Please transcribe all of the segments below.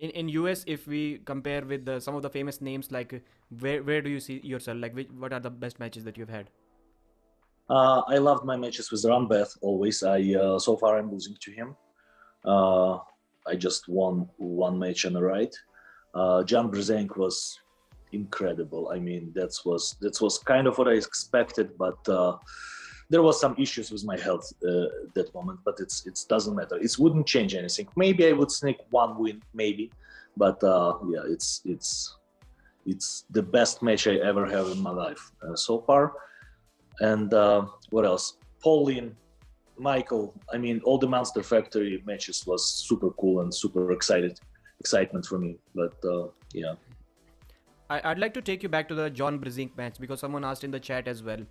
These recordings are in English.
In US, if we compare with some of the famous names, like where do you see yourself? Like what are the best matches that you've had? I loved my matches with Rambeth always. I so far I'm losing to him. Uh, I just won one match on the right. JOHN BRZENK was incredible. I mean, that was kind of what I expected, but there was some issues with my health at that moment. But it doesn't matter. It wouldn't change anything. Maybe I would sneak one win, maybe, but yeah, it's the best match I ever have in my life so far. And what else? Pauline, Michael. I mean, all the Monster Factory matches was super cool and super excitement for me. But yeah. I'd like to take you back to the John Brzenk match because someone asked in the chat as well.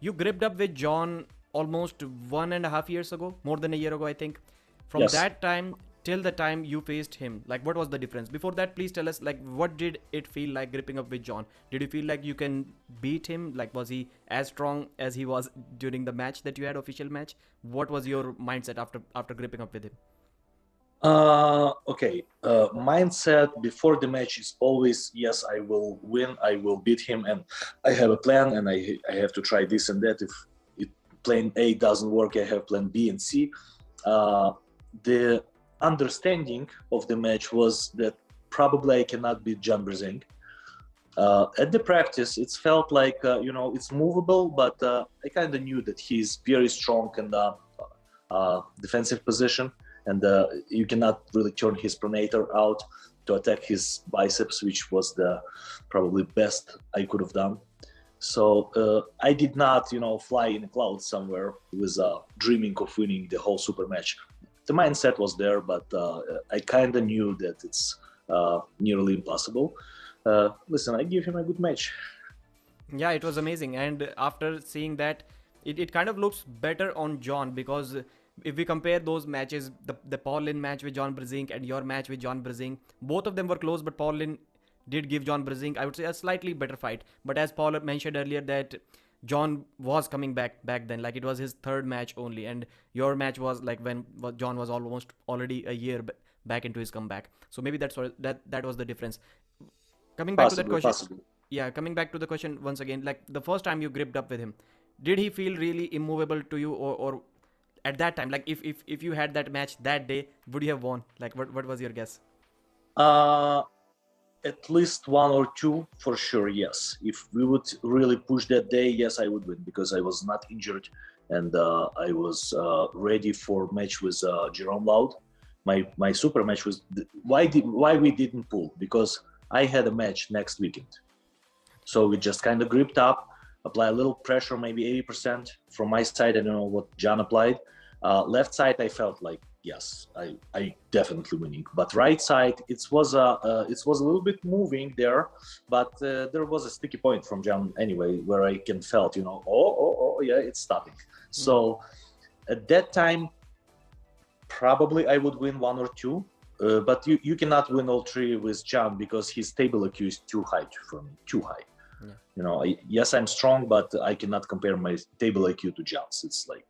You gripped up with John almost 1.5 years ago, more than a year ago, I think. From Yes. that time till the time you faced him, like what was the difference? Before that, please tell us, like, what did it feel like gripping up with John? Did you feel like you can beat him? Like, was he as strong as he was during the match that you had, official match? What was your mindset after gripping up with him? Okay. Mindset before the match is always, yes, I will win, I will beat him, and I have a plan, and I have to try this and that. If plan A doesn't work, I have plan B and C. The understanding of the match was that probably I cannot beat JOHN BRZENK. At the practice, it felt like it's movable, but I kind of knew that he's very strong in the defensive position, and you cannot really turn his pronator out to attack his biceps, which was the probably best I could have done. So I did not, fly in a cloud somewhere with dreaming of winning the whole super match. The mindset was there, but I kind of knew that it's nearly impossible. Listen, I give him a good match. Yeah, it was amazing. And after seeing that, it kind of looks better on John because if we compare those matches, the Paulin match with John Brzenk and your match with John Brzenk, both of them were close, but Paulin did give John Brzenk, I would say, a slightly better fight. But as Paul mentioned earlier, that John was coming back then, like it was his third match only, and your match was like when John was almost already a year back into his comeback. So maybe that's what that was the difference. Coming back to that Possibly, question, possibly. yeah, coming back to the question once again, like the first time you gripped up with him, did he feel really immovable to you, or at that time, like if you had that match that day, would you have won? Like what was your guess? Uh, at least one or two for sure, yes. If we would really push that day, yes, I would win because I was not injured and I was ready for match with Jerome Loud. My super match was why we didn't pull, because I had a match next weekend. So we just kind of gripped up, apply a little pressure, maybe 80% from my side. I don't know what John applied. Left side, I felt like, yes, I definitely winning. But right side, it was a little bit moving there, but there was a sticky point from John anyway, where I can felt, yeah, it's stopping. So at that time, probably I would win one or two. But you cannot win all three with John because his table IQ is too high for me, too high. Yeah. Yes, I'm strong, but I cannot compare my table IQ to John's. It's like.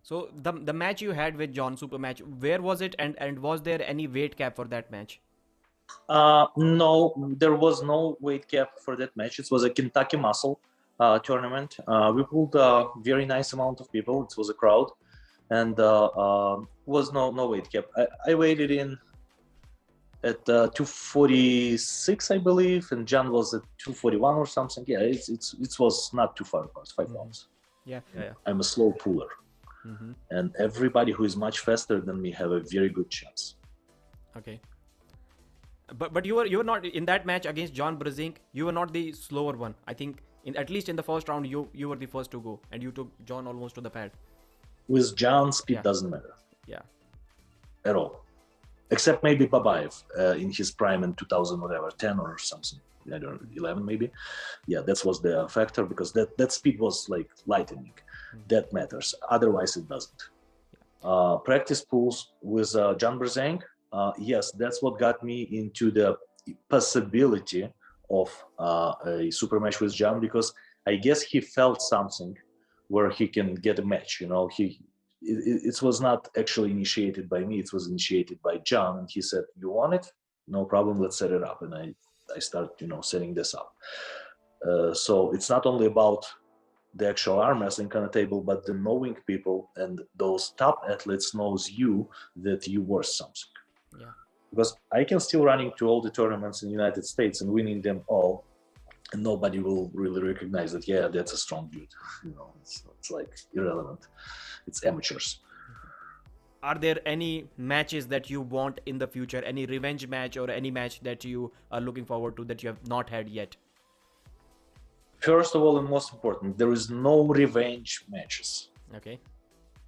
So the match you had with John, super match, where was it, and was there any weight cap for that match? No, there was no weight cap for that match. It was a Kentucky Muscle tournament. We pulled a very nice amount of people. It was a crowd, and was no weight cap. I weighed in at 246, I believe, and John was at 241 or something. Yeah, it was not too far apart, 5 pounds. Yeah. I'm a slow puller, and everybody who is much faster than me have a very good chance. Okay. But you were not in that match against John Brzenk. You were not the slower one. I think at least in the first round, you were the first to go, and you took John almost to the pad. With John, speed doesn't matter. Yeah. At all. Except maybe Babayev in his prime in 2000, whatever, 10 or something. I don't know, 11 maybe. Yeah, that was the factor because that speed was like lightning. That matters. Otherwise, it doesn't. Practice pulls with JOHN BRZENK. Yes, that's what got me into the possibility of a super match with John, because I guess he felt something where he can get a match. it was not actually initiated by me. It was initiated by John, and he said, "You want it? No problem. Let's set it up." And I started, setting this up. So it's not only about the actual arm wrestling kind of table, but the knowing people and those top athletes knows you that you worth something. Yeah. Because I can still running to all the tournaments in the United States and winning them all, and nobody will really recognize that. Yeah, that's a strong dude. It's like irrelevant. It's amateurs. Are there any matches that you want in the future? Any revenge match or any match that you are looking forward to that you have not had yet? First of all, and most important, there is no revenge matches. Okay.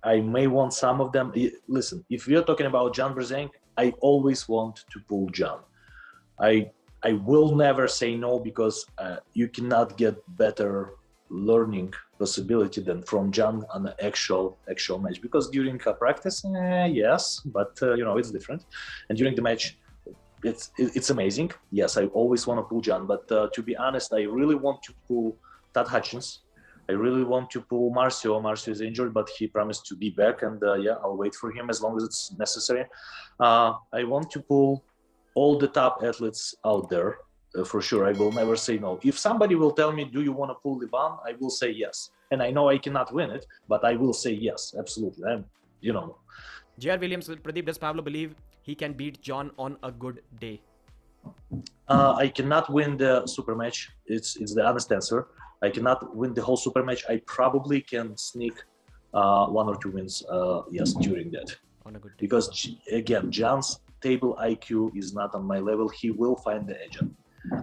I may want some of them. Listen, if we are talking about John Brzenk, I always want to pull John. I will never say no, because you cannot get better learning possibility than from John on an actual match. Because during a practice, yes, but it's different. And during the match, it's amazing. Yes, I always want to pull John, but to be honest, I really want to pull Todd Hutchins. I really want to pull Marcio. Marcio is injured, but he promised to be back, and I'll wait for him as long as it's necessary. I want to pull all the top athletes out there. For sure, I will never say no. If somebody will tell me, "Do you want to pull Ivan?" I will say yes. And I know I cannot win it, but I will say yes, absolutely. J.R. Williams, Pradeep, does Pavlo believe he can beat John on a good day? I cannot win the super match. It's the honest answer. I cannot win the whole super match. I probably can sneak 1 or 2 wins, yes, during that. On a good day. Because again, John's table IQ is not on my level. He will find the edge.